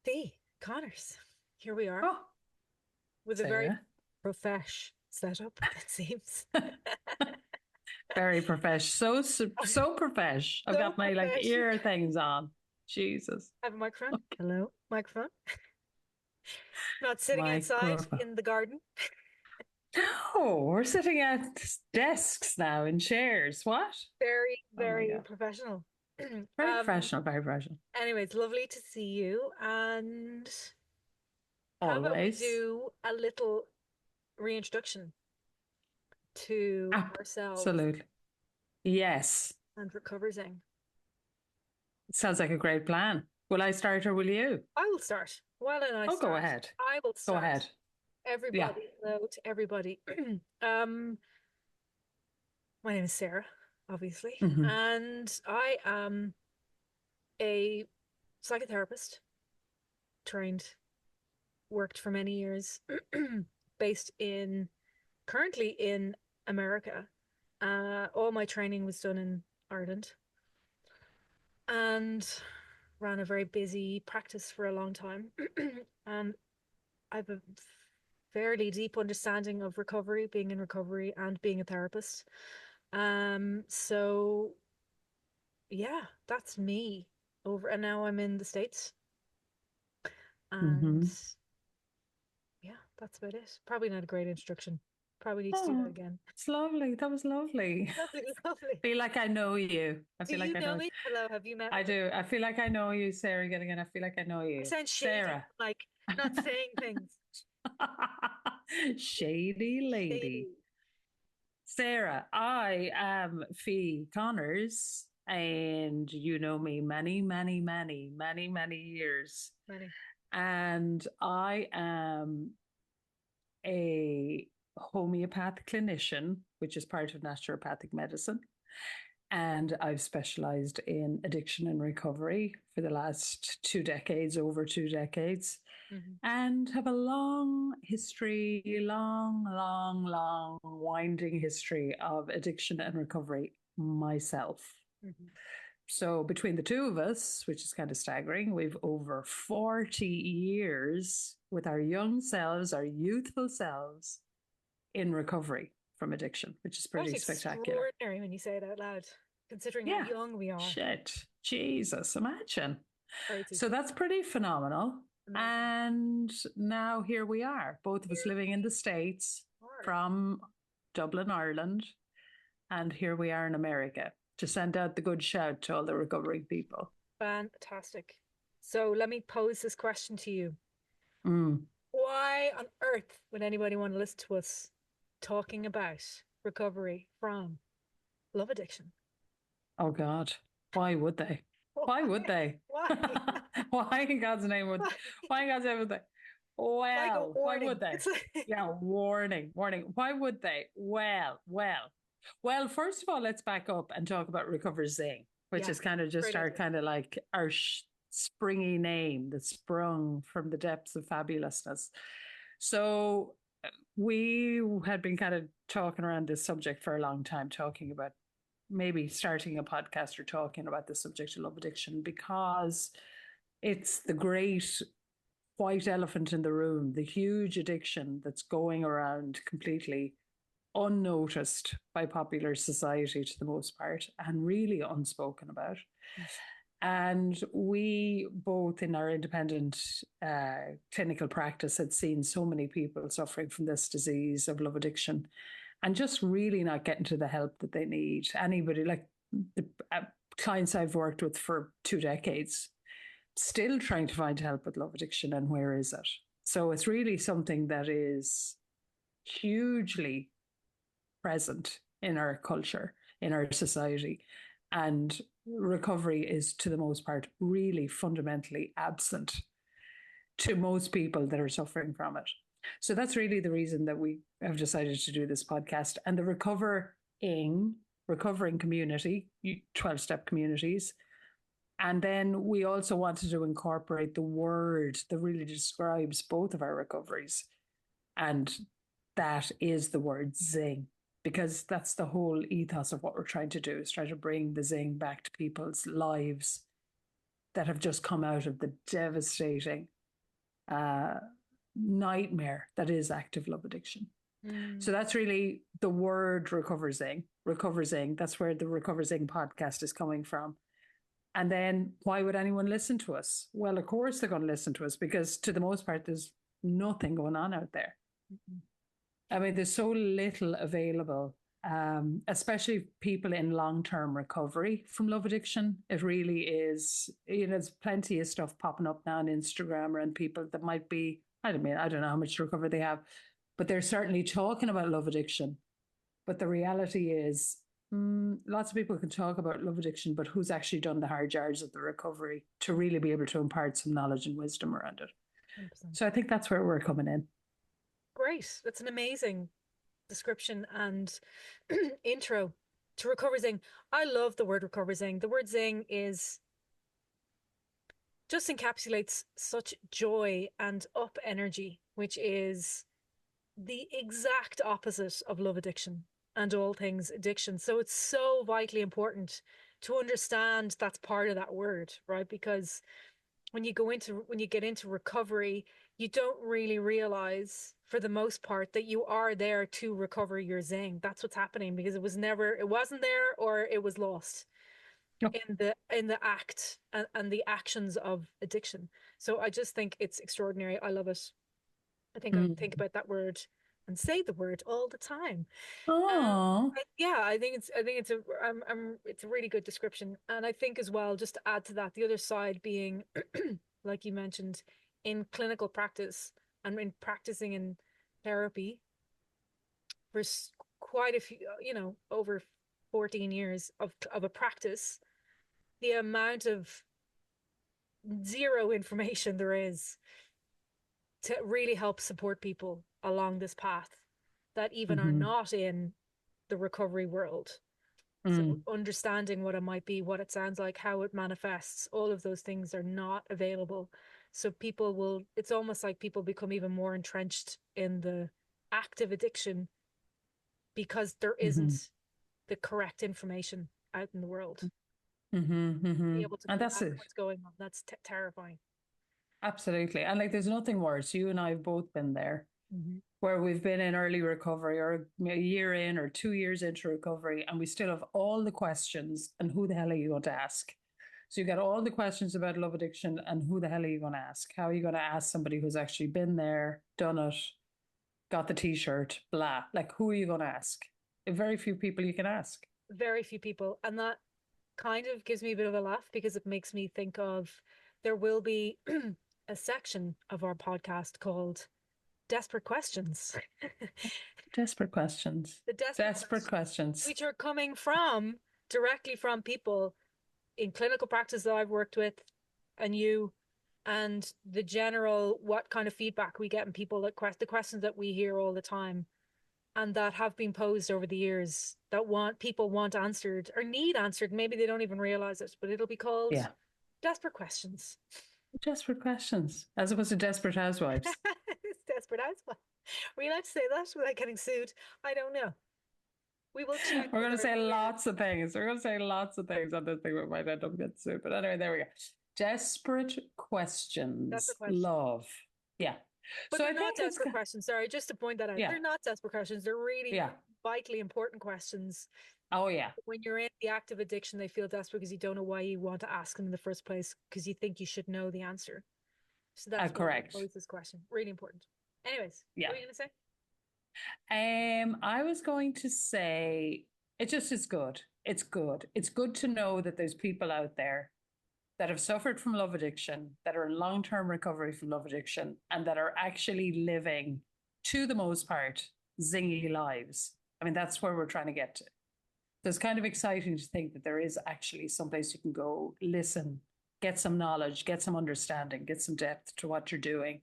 The Connors. Here we are Oh, with a very Sarah. profesh setup, it seems. Very profesh. So profesh. I've So got my like profesh. ear things on. Jesus. I have a microphone. Hello, microphone. Not sitting outside Microphone. in the garden. No, we're sitting at desks now in chairs. What? Very, Oh my very God. professional. Very professional, very professional. Anyways, lovely to see you. And how about we Always. do a little reintroduction to ourselves Absolutely. Yes. and RecoveryZing? Sounds like a great plan. Will I start or will you? I will start. Why don't I Oh, go start? ahead. I will Go start. ahead. Yeah. Everybody, hello to everybody. Um, my name is Sarah, obviously, Hmm. and I am a psychotherapist, trained, worked for many years, based in currently in America. All my training was done in Ireland and ran a very busy practice for a long time. And I've a fairly deep understanding of recovery, being in recovery and being a therapist. So yeah, that's me over, and now I'm in the States, and Hmm. yeah, that's about it. Probably not a great introduction. Probably need to do that Oh, again. it's lovely. That was lovely. Lovely, lovely. Feel like I know you. I Do feel like you I know know. me? Hello, have you met I me? do. I feel like I know you, Sarah, getting in. I feel like I know I you. sound shady, Sarah. like not saying things. Shady lady. Shady. Sarah, I am Fee Connors, and you know me many, many, many, many, many years. Many. And I am a homeopath clinician, which is part of naturopathic medicine. And I've specialized in addiction and recovery for the last 2 decades, over 2 decades, Hmm. and have a long history, long, long, long, winding history of addiction and recovery myself. Hmm. So between the two of us, which is kind of staggering, we've over 40 years with our young selves, our youthful selves in recovery from addiction, which is That's pretty spectacular. extraordinary when you say it out loud, considering how Yeah. young we are. Shit. Jesus, imagine. Crazy. So that's pretty phenomenal. Amazing. And now here we are, both of us Here living in we the States are. from Dublin, Ireland. And here we are in America to send out the good shout to all the recovering people. Fantastic. So let me pose this question to you. Mm. Why on earth would anybody want to listen to us talking about recovery from love addiction? Oh, God. Why would they? Why would Why? they? Why? Why in God's name would Why? why in God's name would they? Like a Well, why would warning. they? It's like Yeah, warning, warning. Why would they? Well, first of all, let's back up and talk about RecoveryZing, which yeah, is kind of just great our idea. kind of like our springy name that sprung from the depths of fabulousness. So we had been kind of talking around this subject for a long time, talking about maybe starting a podcast or talking about the subject of love addiction because it's the great white elephant in the room, the huge addiction that's going around completely unnoticed by popular society to the most part and really unspoken about. And we both, in our independent clinical practice, had seen so many people suffering from this disease of love addiction and just really not getting to the help that they need. Anybody, like the clients I've worked with for 2 decades, still trying to find help with love addiction, and where is it? So it's really something that is hugely present in our culture, in our society. And recovery is, to the most part, really fundamentally absent to most people that are suffering from it. So that's really the reason that we have decided to do this podcast. And the recovering community, 12-step communities. And then we also wanted to incorporate the word that really describes both of our recoveries. And that is the word zing, because that's the whole ethos of what we're trying to do, is try to bring the zing back to people's lives that have just come out of the devastating uh, nightmare that is active love addiction. So that's really the word RecoveryZing. RecoveryZing, that's where the RecoveryZing podcast is coming from. And then why would anyone listen to us? Well, of course they're going to listen to us because to the most part, there's nothing going on out there. I mean, there's so little available, especially people in long-term recovery from love addiction. It really is, there's plenty of stuff popping up now on Instagram around people that might be, I don't know how much recovery they have, but they're certainly talking about love addiction. But the reality is, lots of people can talk about love addiction, but who's actually done the hard yards of the recovery to really be able to impart some knowledge and wisdom around it? 100%. So I think that's where we're coming in. Great. That's an amazing description and intro to RecoveryZing. I love the word RecoveryZing. The word zing is just encapsulates such joy and up energy, which is the exact opposite of love addiction and all things addiction. So it's so vitally important to understand that's part of that word, right? Because when you get into recovery, you don't really realize for the most part that you are there to recover your zing. That's what's happening because it wasn't there, or it was lost in the act and the actions of addiction. So I just think it's extraordinary. I love it. I think I think about that word and say the word all the time. Oh, I think it's a really good description. And I think as well, just to add to that, the other side being, like you mentioned, in clinical practice and in practicing in therapy for quite a few, over 14 years of a practice, the amount of zero information there is to really help support people along this path that even are not in the recovery world. So understanding what it might be, what it sounds like, how it manifests, all of those things are not available. So it's almost like people become even more entrenched in the active addiction because there isn't the correct information out in the world. Be able to And that's grasp it. what's going on. That's terrifying. Absolutely. And like, there's nothing worse. You and I have both been there where we've been in early recovery or a year in or 2 years into recovery, and we still have all the questions. And who the hell are you going to ask? So you got all the questions about love addiction, and who the hell are you going to ask? How are you going to ask somebody who's actually been there, done it, got the t-shirt, blah? Like, who are you going to ask? Very few people you can ask. Very few people. And that kind of gives me a bit of a laugh because it makes me think of there will be a section of our podcast called Desperate Questions. Desperate questions. The Desperate questions. which are coming directly from people in clinical practice that I've worked with and the general what kind of feedback we get in people, the questions that we hear all the time and that have been posed over the years that people want answered or need answered. Maybe they don't even realize it, but it'll be called Desperate Questions. Desperate questions, as opposed to Desperate Housewives. It's Desperate Housewives. Were you allowed to say that without getting sued? I don't know. We will check. We're going to say lots of things. We're going to say lots of things on this thing we might end up getting sued. But anyway, there we go. Desperate questions. Desperate questions. Love. Yeah. But so they're not desperate questions. Sorry, just to point that out. They're not desperate questions. They're really vitally important questions. Oh, yeah. When you're in the active addiction, they feel desperate because you don't know why you want to ask them in the first place because you think you should know the answer. So that's correct. Why I pose this question. Really important. Anyways, what were you going to say? I was going to say it just is good. It's good. It's good to know that there's people out there that have suffered from love addiction, that are in long-term recovery from love addiction, and that are actually living, to the most part, zingy lives. I mean, that's where we're trying to get to. So it's kind of exciting to think that there is actually someplace you can go, listen, get some knowledge, get some understanding, get some depth to what you're doing,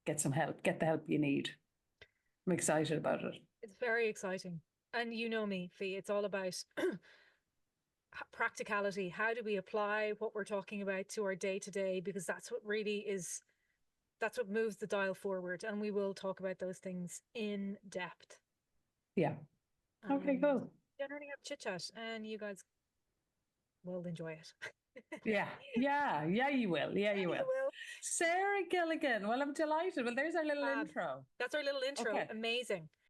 get some help, get the help you need. I'm excited about it. It's very exciting. And you know me, Fee, it's all about practicality. How do we apply what we're talking about to our day-to-day? Because that's what moves the dial forward. And we will talk about those things in depth. Yeah. Okay, cool. Generally have chit-chat and you guys will enjoy it. Yeah, yeah, yeah, you will. Yeah, Yeah, you you will. will. Sarah Gilligan. Well, I'm delighted. Well, there's our little Fab. intro. That's our little intro. Okay. Amazing.